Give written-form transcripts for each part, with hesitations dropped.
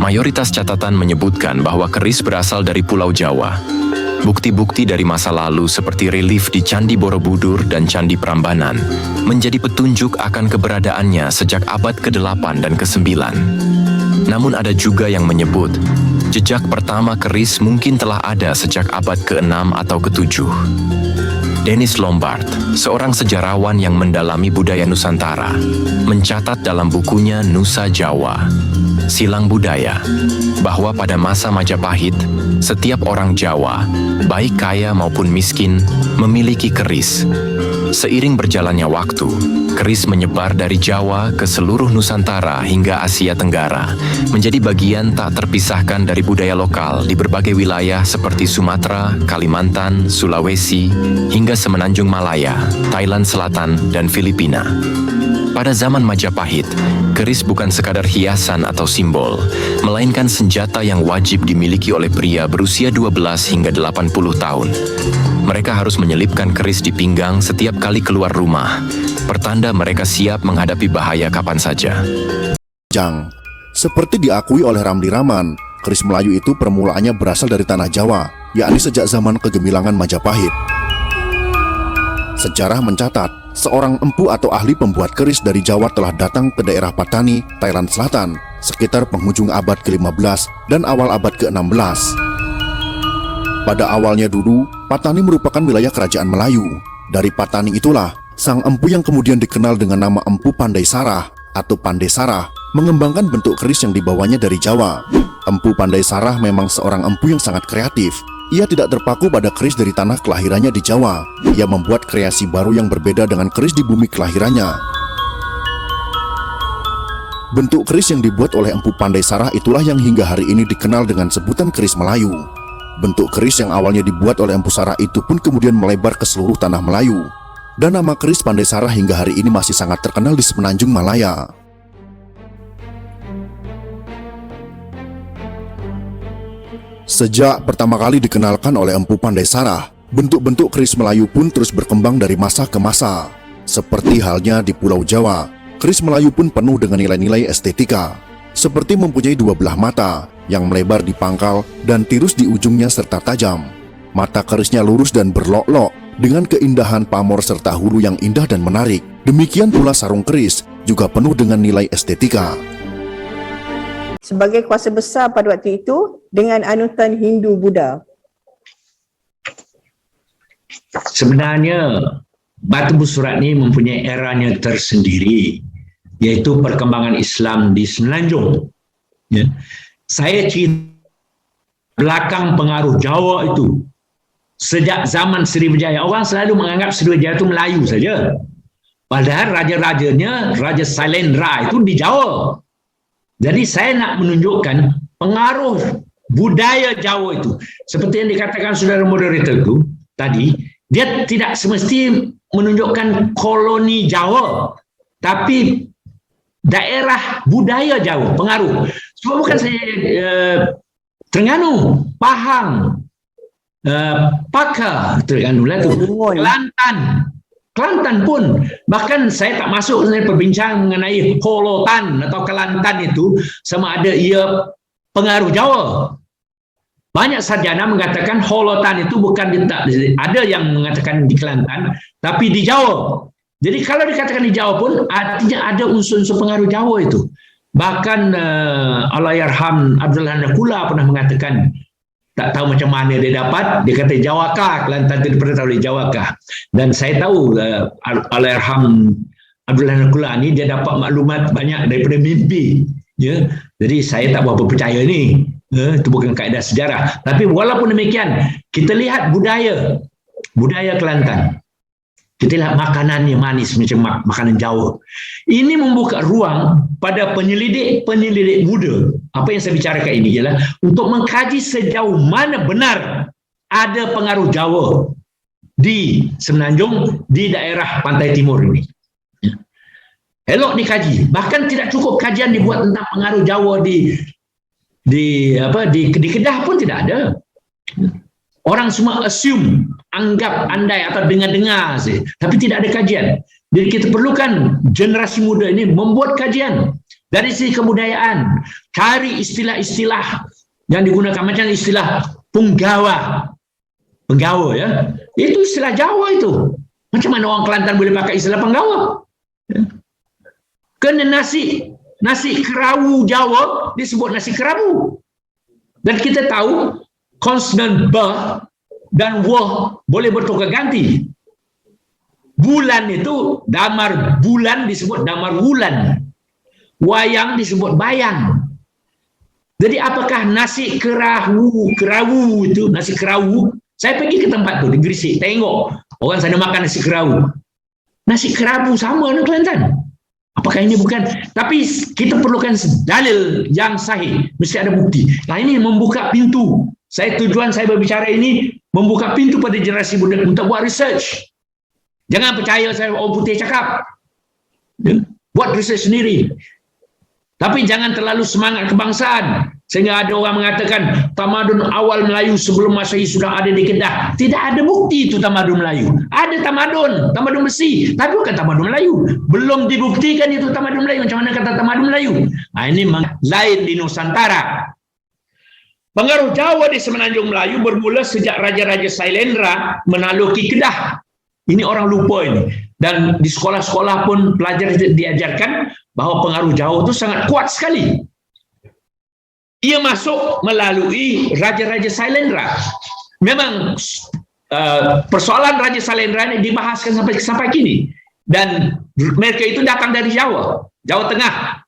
Mayoritas catatan menyebutkan bahwa keris berasal dari Pulau Jawa. Bukti-bukti dari masa lalu seperti relief di Candi Borobudur dan Candi Prambanan menjadi petunjuk akan keberadaannya sejak abad ke-8 dan ke-9. Namun ada juga yang menyebut jejak pertama keris mungkin telah ada sejak abad ke-6 atau ke-7. Dennis Lombard, seorang sejarawan yang mendalami budaya Nusantara, mencatat dalam bukunya Nusa Jawa, Silang Budaya, bahwa pada masa Majapahit, setiap orang Jawa, baik kaya maupun miskin, memiliki keris. Seiring berjalannya waktu, keris menyebar dari Jawa ke seluruh Nusantara hingga Asia Tenggara, menjadi bagian tak terpisahkan dari budaya lokal di berbagai wilayah seperti Sumatera, Kalimantan, Sulawesi, hingga Semenanjung Malaya, Thailand Selatan, dan Filipina. Pada zaman Majapahit, keris bukan sekadar hiasan atau simbol, melainkan senjata yang wajib dimiliki oleh pria berusia 12 hingga 80 tahun. Mereka harus menyelipkan keris di pinggang setiap kali keluar rumah, pertanda mereka siap menghadapi bahaya kapan saja. Seperti diakui oleh Ramli Rahman, keris Melayu itu permulaannya berasal dari tanah Jawa, yakni sejak zaman kegemilangan Majapahit. Sejarah mencatat, seorang empu atau ahli pembuat keris dari Jawa telah datang ke daerah Patani, Thailand Selatan, sekitar penghujung abad ke-15 dan awal abad ke-16. Pada awalnya dulu, Patani merupakan wilayah kerajaan Melayu. Dari Patani itulah, sang empu yang kemudian dikenal dengan nama Empu Pandai Sarah atau Pandai Sarah, mengembangkan bentuk keris yang dibawanya dari Jawa. Empu Pandai Sarah memang seorang empu yang sangat kreatif. Ia tidak terpaku pada keris dari tanah kelahirannya di Jawa. Ia membuat kreasi baru yang berbeda dengan keris di bumi kelahirannya. Bentuk keris yang dibuat oleh Empu Pandai Sarah itulah yang hingga hari ini dikenal dengan sebutan keris Melayu. Bentuk keris yang awalnya dibuat oleh Empu Sarah itu pun kemudian melebar ke seluruh tanah Melayu. Dan nama keris Pandai Sarah hingga hari ini masih sangat terkenal di Semenanjung Malaya. Sejak pertama kali dikenalkan oleh Empu Pandai Sarah, bentuk-bentuk keris Melayu pun terus berkembang dari masa ke masa. Seperti halnya di Pulau Jawa, keris Melayu pun penuh dengan nilai-nilai estetika, seperti mempunyai dua belah mata yang melebar di pangkal dan tirus di ujungnya serta tajam. Mata kerisnya lurus dan berlok-lok dengan keindahan pamor serta hulu yang indah dan menarik. Demikian pula sarung keris juga penuh dengan nilai estetika. Sebagai kuasa besar pada waktu itu dengan anutan Hindu-Buddha. Sebenarnya Batu Busurat ini mempunyai eranya tersendiri, yaitu perkembangan Islam di Semenanjung. Ya. Saya cerita belakang pengaruh Jawa itu. Sejak zaman Sriwijaya, orang selalu menganggap Sriwijaya itu Melayu saja. Padahal raja-rajanya, Raja Sailendra itu di Jawa. Jadi saya nak menunjukkan pengaruh budaya Jawa itu. Seperti yang dikatakan saudara moderator itu tadi, dia tidak semesti menunjukkan koloni Jawa, tapi daerah budaya Jawa, pengaruh. Sebab bukan saya Terengganu, Pahang, Pakar, Terengganu lah itu, Kelantan pun, bahkan saya tak masuk sebenarnya perbincang mengenai Holotan atau Kelantan itu sama ada ia pengaruh Jawa. Banyak sarjana mengatakan Holotan itu bukan ada yang mengatakan di Kelantan, tapi di Jawa. Jadi kalau dikatakan di Jawa pun artinya ada unsur-unsur pengaruh Jawa itu. Bahkan Allahyarham Abdullah Nakula pernah mengatakan, tak tahu macam mana dia dapat, dia kata Jawakah, Kelantan itu pernah tahu di Jawakah. Dan saya tahu Allahyarham Abdullah Nakula ini dia dapat maklumat banyak daripada mimpi. Ya, jadi saya tak berapa percaya ni. Itu bukan kaedah sejarah. Tapi walaupun demikian, kita lihat budaya Kelantan. Kita lihat makanan yang manis macam makanan Jawa. Ini membuka ruang pada penyelidik muda. Apa yang saya bicarakan ini ialah untuk mengkaji sejauh mana benar ada pengaruh Jawa di Semenanjung, di daerah pantai timur ini. Elok dikaji. Bahkan tidak cukup kajian dibuat tentang pengaruh Jawa di Kedah pun tidak ada. Orang semua assume, anggap, andai atau dengar-dengar saja, tapi tidak ada kajian. Jadi kita perlukan generasi muda ini membuat kajian Dari sisi kebudayaan, cari istilah-istilah yang digunakan, macam istilah penggawa. Penggawa, ya. Itu istilah Jawa itu. Macam mana orang Kelantan boleh pakai istilah penggawa? Ya. Kena nasi kerawu Jawa disebut nasi kerawu. Dan kita tahu konsonan ba dan wah boleh bertukar ganti. Bulan itu, damar bulan disebut damar wulan. Wayang disebut bayang. Jadi apakah nasi kerawu itu, nasi kerawu? Saya pergi ke tempat tu di Gresik, tengok orang sana makan nasi kerawu. Nasi kerawu sama dengan Kelantan. Apakah ini bukan? Tapi kita perlukan dalil yang sahih. Mesti ada bukti. Nah, ini membuka pintu. Tujuan saya berbicara ini membuka pintu pada generasi muda untuk buat research. Jangan percaya saya orang putih cakap. Buat research sendiri. Tapi jangan terlalu semangat kebangsaan. Sehingga ada orang mengatakan tamadun awal Melayu sebelum Masehi sudah ada di Kedah. Tidak ada bukti itu tamadun Melayu. Ada tamadun besi, tapi bukan tamadun Melayu. Belum dibuktikan itu tamadun Melayu. Macam mana kata tamadun Melayu? Nah, ini lain di Nusantara. Pengaruh Jawa di Semenanjung Melayu bermula sejak Raja-Raja Sailendra menaluki Kedah. Ini orang lupa ini. Dan di sekolah-sekolah pun pelajar diajarkan bahawa pengaruh Jawa itu sangat kuat sekali. Ia masuk melalui Raja-Raja Sailendra. Memang persoalan Raja Sailendra ini dibahaskan sampai kini. Dan mereka itu datang dari Jawa Tengah.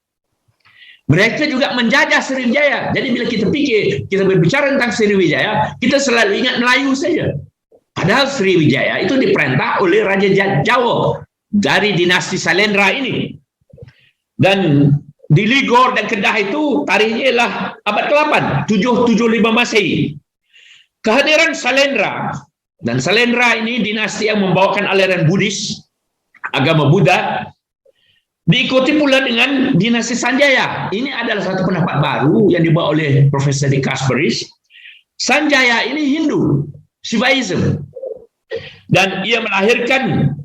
Mereka juga menjajah Sriwijaya. Jadi bila kita berbicara tentang Sriwijaya, kita selalu ingat Melayu saja. Padahal Sriwijaya itu diperintah oleh Raja Jawa dari dinasti Sailendra ini. Dan di Ligor dan Kedah itu tarikhnya ialah abad ke-8, 775 Masehi. Kehadiran Sailendra, dan Sailendra ini dinasti yang membawakan aliran Buddhis, agama Buddha, diikuti pula dengan dinasti Sanjaya. Ini adalah satu pendapat baru yang dibawa oleh Profesor Dick Kasperis. Sanjaya ini Hindu, Shivaism, dan ia melahirkan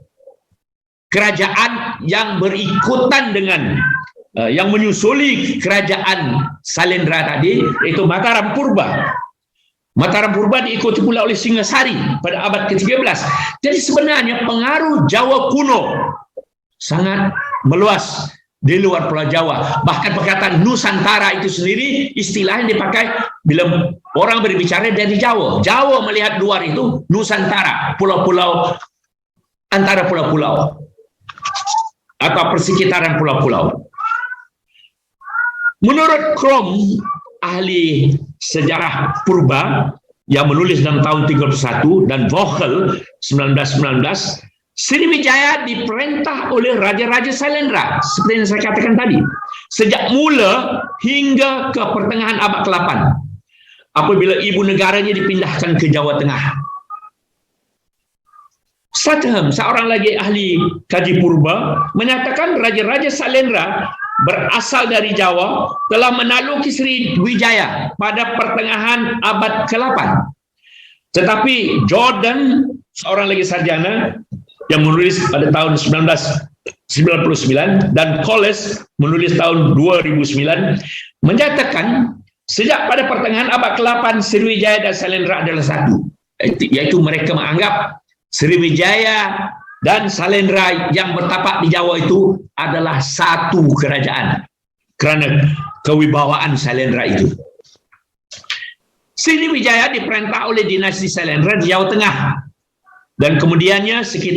kerajaan yang berikutan dengan yang menyusuli kerajaan Sailendra tadi, iaitu Mataram Purba. Mataram Purba diikuti pula oleh Singasari pada abad ke-13. Jadi sebenarnya pengaruh Jawa kuno sangat meluas di luar Pulau Jawa. Bahkan perkataan Nusantara itu sendiri istilah yang dipakai bila orang berbicara dari Jawa. Jawa melihat luar itu Nusantara, pulau-pulau, antara pulau-pulau atau persekitaran pulau-pulau. Menurut Krom, ahli sejarah purba yang menulis dalam tahun 31, dan Vogel 1919, Sriwijaya diperintah oleh Raja-Raja Sailendra, seperti yang saya katakan tadi, sejak mula hingga ke pertengahan abad ke-8, apabila ibu negaranya dipindahkan ke Jawa Tengah. Satham, seorang lagi ahli kaji purba, menyatakan Raja-Raja Sailendra berasal dari Jawa telah menaluki Sriwijaya pada pertengahan abad ke-8. Tetapi Jordan, seorang lagi sarjana yang menulis pada tahun 1999, dan Colles menulis tahun 2009, menyatakan sejak pada pertengahan abad ke-8 Sriwijaya dan Sailendra adalah satu, yaitu mereka menganggap Sriwijaya dan Sailendra yang bertapak di Jawa itu adalah satu kerajaan kerana kewibawaan Sailendra itu. Sriwijaya diperintah oleh dinasti Sailendra di Jawa Tengah, dan kemudiannya sekitar